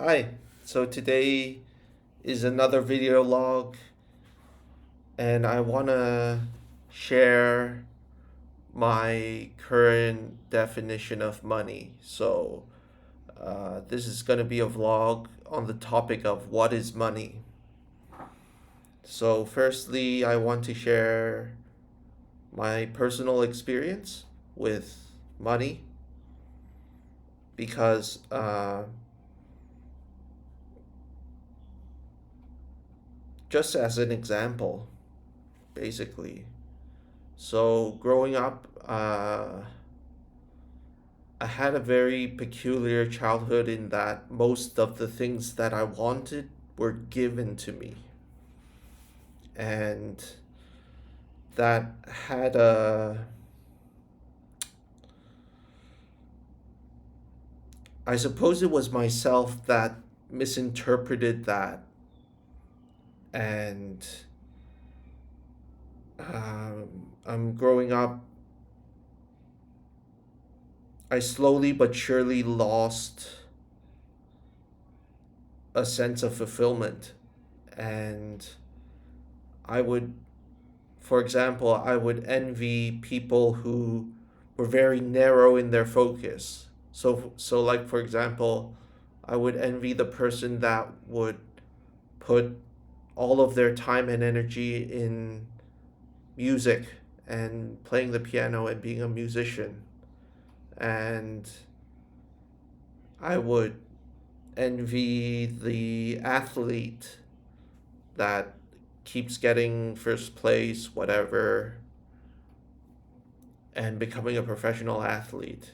Hi, so today is another video log, and I want to share my current definition of money. This is going to be a vlog on the topic of what is money. So, firstly, I want to share my personal experience with money because just as an example, basically. So growing up, I had a very peculiar childhood in that most of the things that I wanted were given to me. And that had a, I suppose it was myself that misinterpreted that. And I'm growing up, I slowly but surely lost a sense of fulfillment. And I would, for example, I would envy people who were very narrow in their focus. So like for example, I would envy the person that would put all of their time and energy in music and playing the piano and being a musician. And I would envy the athlete that keeps getting first place, whatever, and becoming a professional athlete.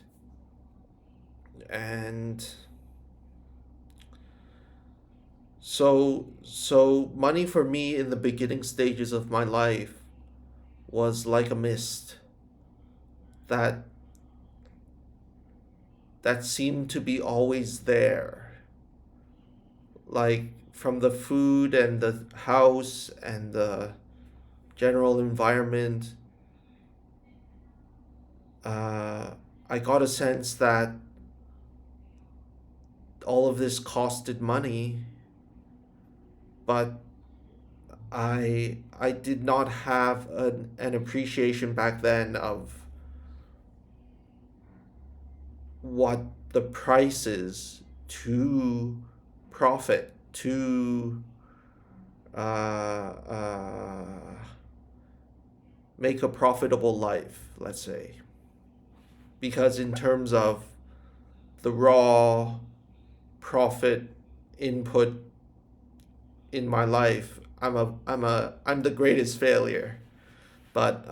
And so money for me in the beginning stages of my life was like a mist that that seemed to be always there. Like from the food and the house and the general environment, uh, I got a sense that all of this costed money, but I did not have an appreciation back then of what the price is to profit, to uh, uh, make a profitable life, let's say. Because in terms of the raw profit input in my life, I'm the greatest failure. But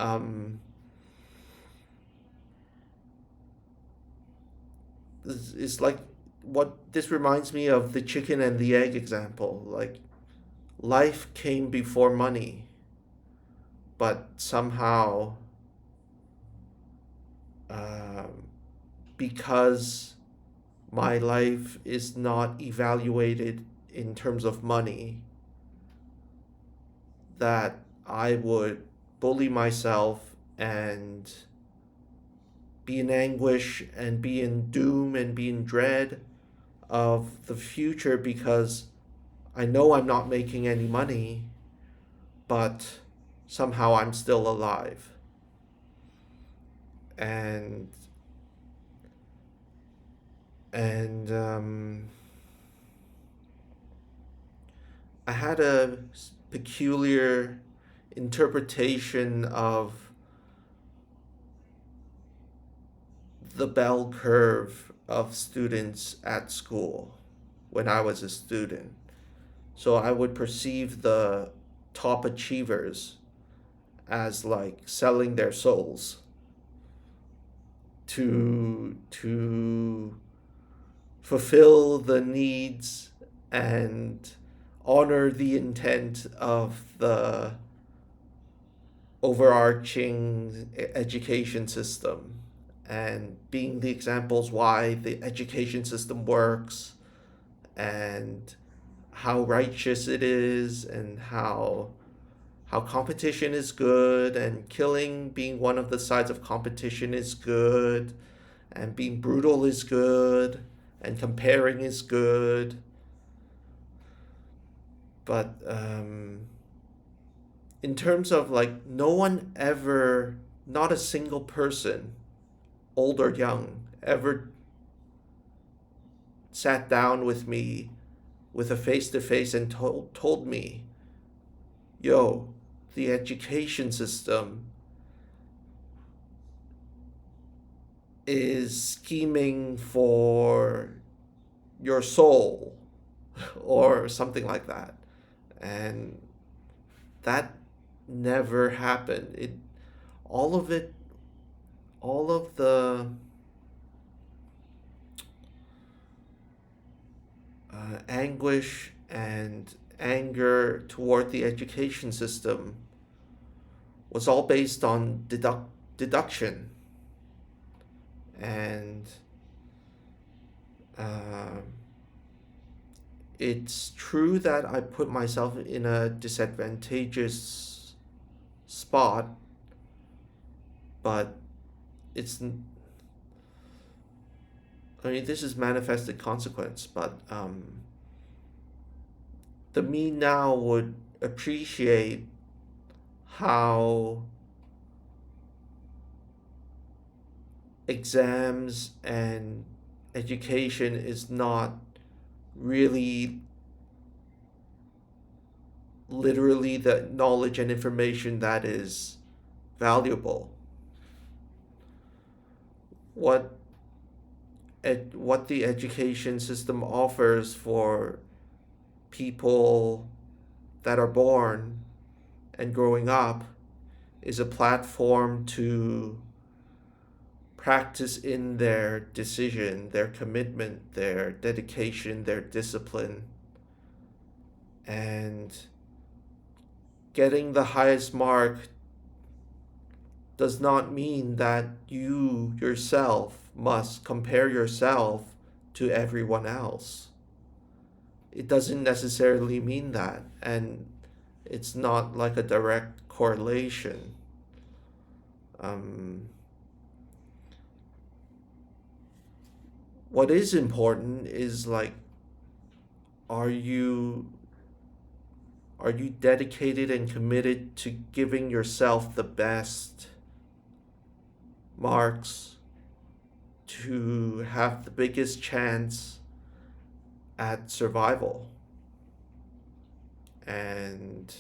it's like what this reminds me of the chicken and the egg example. Like life came before money, but somehow um, because my life is not evaluated in terms of money, that I would bully myself and be in anguish and be in doom and be in dread of the future because I know I'm not making any money, but somehow I'm still alive. And and I had a peculiar interpretation of the bell curve of students at school when I was a student. So I would perceive the top achievers as like selling their souls to fulfill the needs and honor the intent of the overarching education system and being the examples why the education system works and how righteous it is and how competition is good and killing being one of the sides of competition is good and being brutal is good and comparing is good But in terms of like, no one ever, not a single person, old or young, ever sat down with me with a face to face and told me, yo, the education system is scheming for your soul or something like that. And that never happened. All of it, all of the anguish and anger toward the education system was all based on deduction. And uh, it's true that I put myself in a disadvantageous spot, but it's, I mean, this is manifested consequence, but the me now would appreciate how exams and education is not really literally the knowledge and information that is valuable. What what the education system offers for people that are born and growing up is a platform to practice in their decision, their commitment, their dedication, their discipline. And getting the highest mark does not mean that you yourself must compare yourself to everyone else. It doesn't necessarily mean that, and it's not like a direct correlation. Um, what is important is like, are you are you dedicated and committed to giving yourself the best marks to have the biggest chance at survival? And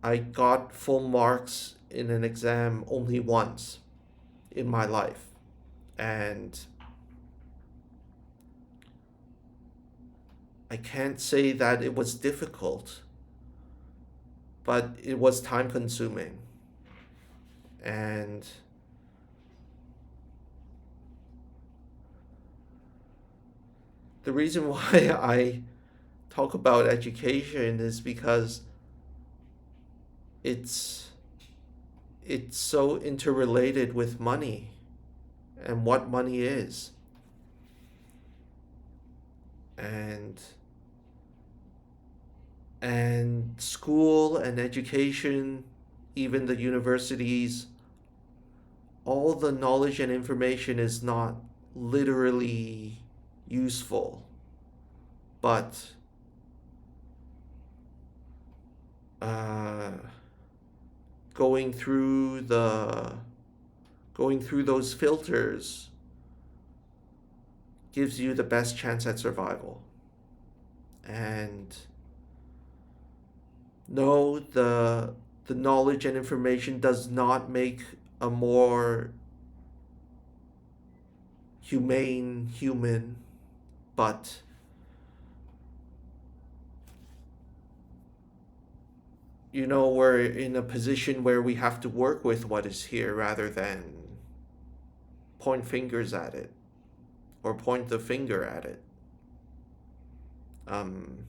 I got full marks in an exam only once in my life. And I can't say that it was difficult, but it was time consuming. And the reason why I talk about education is because it's it's so interrelated with money and what money is. And school and education, even the universities, all the knowledge and information is not literally useful, but uh, going through the going through those filters gives you the best chance at survival. And no, the knowledge and information does not make a more humane human, but we're in a position where we have to work with what is here rather than point fingers at it or point the finger at it. Um,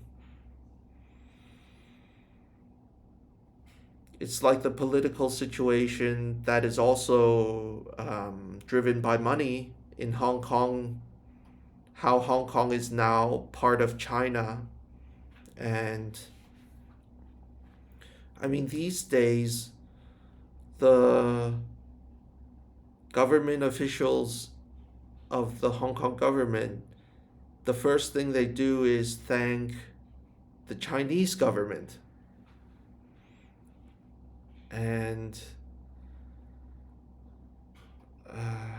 it's like the political situation that is also driven by money in Hong Kong, how Hong Kong is now part of China. And I mean, these days, the government officials of the Hong Kong government the first thing they do is thank the Chinese government. And uh,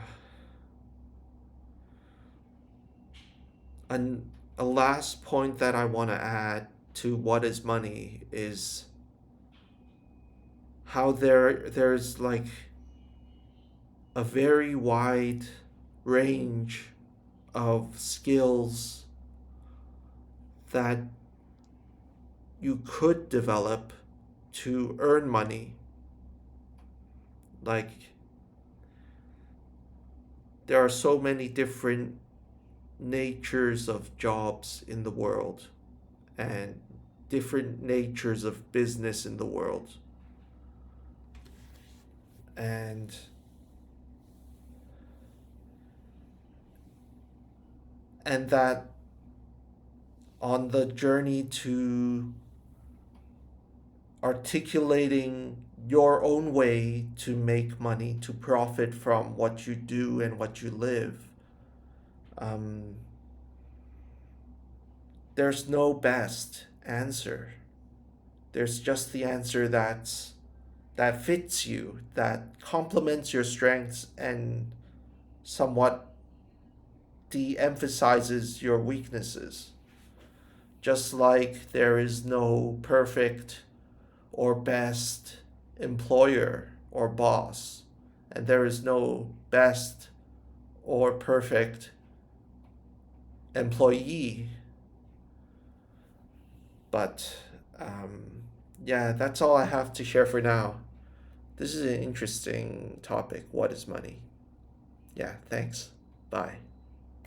an, a last point that I want to add to what is money is how there's like a very wide range of skills that you could develop to earn money. Like, there are so many different natures of jobs in the world and different natures of business in the world. And that on the journey to articulating your own way to make money, to profit from what you do and what you live, um, there's no best answer. There's just the answer that fits you, that complements your strengths and somewhat de-emphasizes your weaknesses. Just like there is no perfect or best employer or boss, and there is no best or perfect employee. But yeah, that's all I have to share for now. This is an interesting topic. What is money? Yeah, thanks. Bye.